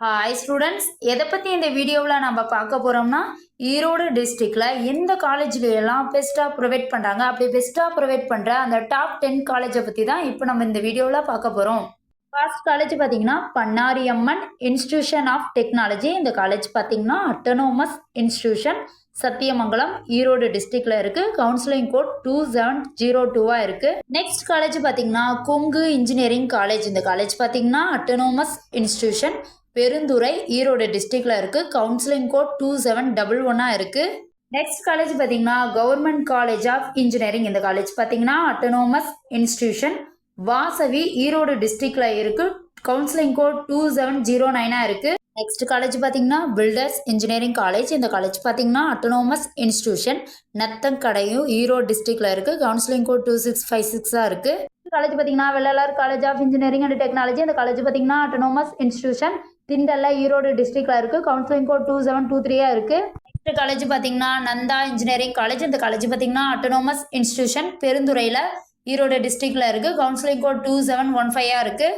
Hi students, எதை பற்றி இந்த வீடியோவில் நம்ம பார்க்க போகிறோம்னா ஈரோடு டிஸ்ட்ரிக்டில் எந்த காலேஜில் எல்லாம் பெஸ்ட்டாக ப்ரொவைட் பண்ணுறாங்க, அப்படி பெஸ்ட்டாக ப்ரொவைட் பண்ணுற அந்த டாப் 10 காலேஜை பற்றி தான் இப்போ நம்ம இந்த வீடியோவில் பார்க்க போகிறோம். ஃபர்ஸ்ட் காலேஜ் பார்த்தீங்கன்னா பண்ணாரியம்மன் இன்ஸ்டிடியூஷன் ஆஃப் டெக்னாலஜி. இந்த காலேஜ் பார்த்தீங்கன்னா அட்டானமஸ் இன்ஸ்டிடியூஷன், சத்தியமங்கலம், ஈரோடு டிஸ்ட்ரிக்ட்ல இருக்கு. கவுன்சிலிங் கோட் 2702 இருக்கு. நெக்ஸ்ட் காலேஜ் பார்த்தீங்கன்னா கொங்கு இன்ஜினியரிங் காலேஜ். இந்த காலேஜ் பார்த்தீங்கன்னா அட்டானமஸ் இன்ஸ்டிடியூஷன், பெருந்துறை, ஈரோடு டிஸ்ட்ரிக்ட்ல இருக்கு. கவுன்சிலிங் கோட் 2711 இருக்கு. நெக்ஸ்ட் காலேஜ் பார்த்தீங்கன்னா கவர்மெண்ட் காலேஜ் ஆஃப் இன்ஜினியரிங். இந்த காலேஜ் பார்த்தீங்கன்னா அட்டானமஸ் இன்ஸ்டிடியூஷன், வாசவி, ஈரோடு டிஸ்ட்ரிக்ட்ல இருக்கு. கவுன்சிலிங் கோட் 2709 இருக்கு. நெக்ஸ்ட் காலேஜ் பார்த்தீங்கன்னா பில்டர்ஸ் இன்ஜினியரிங் காலேஜ். இந்த காலேஜ் பார்த்தீங்கன்னா அட்டானமஸ் இன்ஸ்டிடியூஷன், நத்தங்கடையும், ஈரோடு டிஸ்ட்ரிக்ட்ல இருக்கு. கவுன்சிலிங் கோட் 2656 இருக்கு. காலேஜ் பார்த்தீங்கன்னா Vellalar college of engineering and technology. இந்த காலேஜ் பார்த்தீங்கன்னா அட்டானமஸ் இன்ஸ்டிடியூஷன், திண்டல்ல, ஈரோடு டிஸ்ட்ரிக்ட்ல இருக்கு. கவுன்சிலிங் கோட் 2723 இருக்கு. நெக்ஸ்ட் காலேஜ் பார்த்தீங்கன்னா நந்தா இன்ஜினியரிங் காலேஜ். இந்த காலேஜ் பார்த்தீங்கன்னா அட்டானமஸ் இன்ஸ்டிடியூஷன், பெருந்துறையில, ஈரோடு டிஸ்ட்ரிக்ட்ல இருக்கு. கவுன்சிலிங் கோட் 2715 இருக்கு.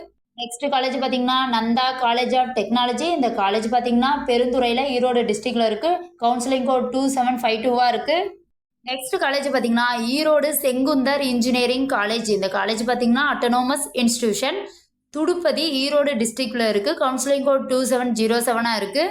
நெக்ஸ்ட் காலேஜ் பார்த்தீங்கன்னா நந்தா காலேஜ் ஆஃப் டெக்னாலஜி. இந்த காலேஜ் பார்த்தீங்கன்னா பெருந்துறையில, ஈரோடு டிஸ்ட்ரிக்ட்ல இருக்கு. கவுன்சிலிங் கோட் 2752 இருக்கு. நெக்ஸ்ட் காலேஜ் பார்த்தீங்கன்னா ஈரோடு செங்குந்தர் இன்ஜினியரிங் காலேஜ். இந்த காலேஜ் பார்த்தீங்கன்னா அட்டானமஸ் இன்ஸ்டிடியூஷன், துடுப்பதி, ஈரோடு டிஸ்ட்ரிக்ட்ல இருக்கு. கவுன்சிலிங் கோட் 2707 இருக்கு.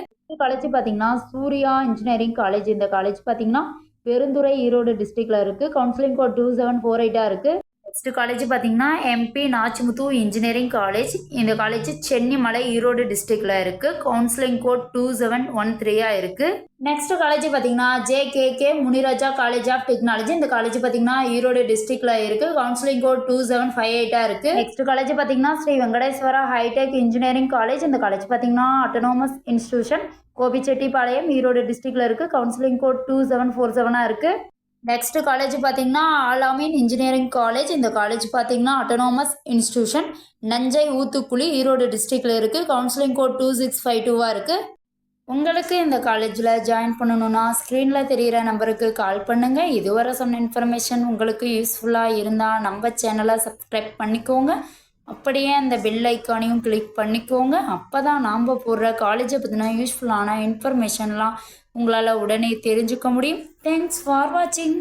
காலேஜ் பார்த்தீங்கன்னா சூர்யா இன்ஜினியரிங் காலேஜ். இந்த காலேஜ் பார்த்தீங்கன்னா பெருந்துறை, ஈரோடு டிஸ்ட்ரிக்ட்ல இருக்கு. கவுன்சிலிங் கோட் 2748 இருக்கு. நெக்ஸ்ட் காலேஜ் பார்த்தீங்கன்னா எம்பி நாச்சிமுத்து இன்ஜினியரிங் காலேஜ். இந்த காலேஜ் சென்னிமலை, ஈரோடு டிஸ்ட்ரிக்ட்ல இருக்கு. கவுன்சிலிங் கோட் 2713 இருக்கு. நெக்ஸ்ட் காலேஜ் பார்த்தீங்கன்னா JKK Muniraja college of technology. இந்த காலேஜ் பார்த்தீங்கன்னா ஈரோடு டிஸ்ட்ரிக்ட்ல இருக்கு. கவுன்சிலிங் கோட் 2758 இருக்கு. நெக்ஸ்ட் காலேஜ் பார்த்தீங்கன்னா Sri Venkateswara hi tech engineering college. இந்த காலேஜ் பார்த்தீங்கன்னா அட்டானமஸ் இன்ஸ்டிடியூஷன், கோபிச்செட்டிப்பாளையம், ஈரோடு டிஸ்ட்ரிக்ட்ல இருக்கு. கவுன்சிலிங் கோட் 2747 இருக்கு. நெக்ஸ்ட் காலேஜ் பார்த்தீங்கன்னா ஆலாமீன் இன்ஜினியரிங் காலேஜ். இந்த காலேஜ் பார்த்தீங்கன்னா அட்டானமஸ் இன்ஸ்டிடியூஷன், நஞ்சை ஊத்துக்குளி, ஈரோடு டிஸ்ட்ரிக்ட்ல இருக்கு. கவுன்சிலிங் கோட் 2652 இருக்கு. உங்களுக்கு இந்த காலேஜில் ஜாயின் பண்ணணும்னா ஸ்க்ரீனில் தெரிகிற நம்பருக்கு கால் பண்ணுங்கள். இதுவரை சொன்ன இன்ஃபர்மேஷன் உங்களுக்கு யூஸ்ஃபுல்லாக இருந்தால் நம்ம சேனலை சப்ஸ்கிரைப் பண்ணிக்கோங்க. அப்படியே அந்த பெல் ஐக்கானையும் கிளிக் பண்ணிக்கோங்க. அப்போ தான் நாம் போடுற காலேஜை பற்றின யூஸ்ஃபுல்லான இன்ஃபர்மேஷன்லாம் உங்களால் உடனே தெரிஞ்சுக்க முடியும். தேங்க்ஸ் ஃபார் வாட்சிங்.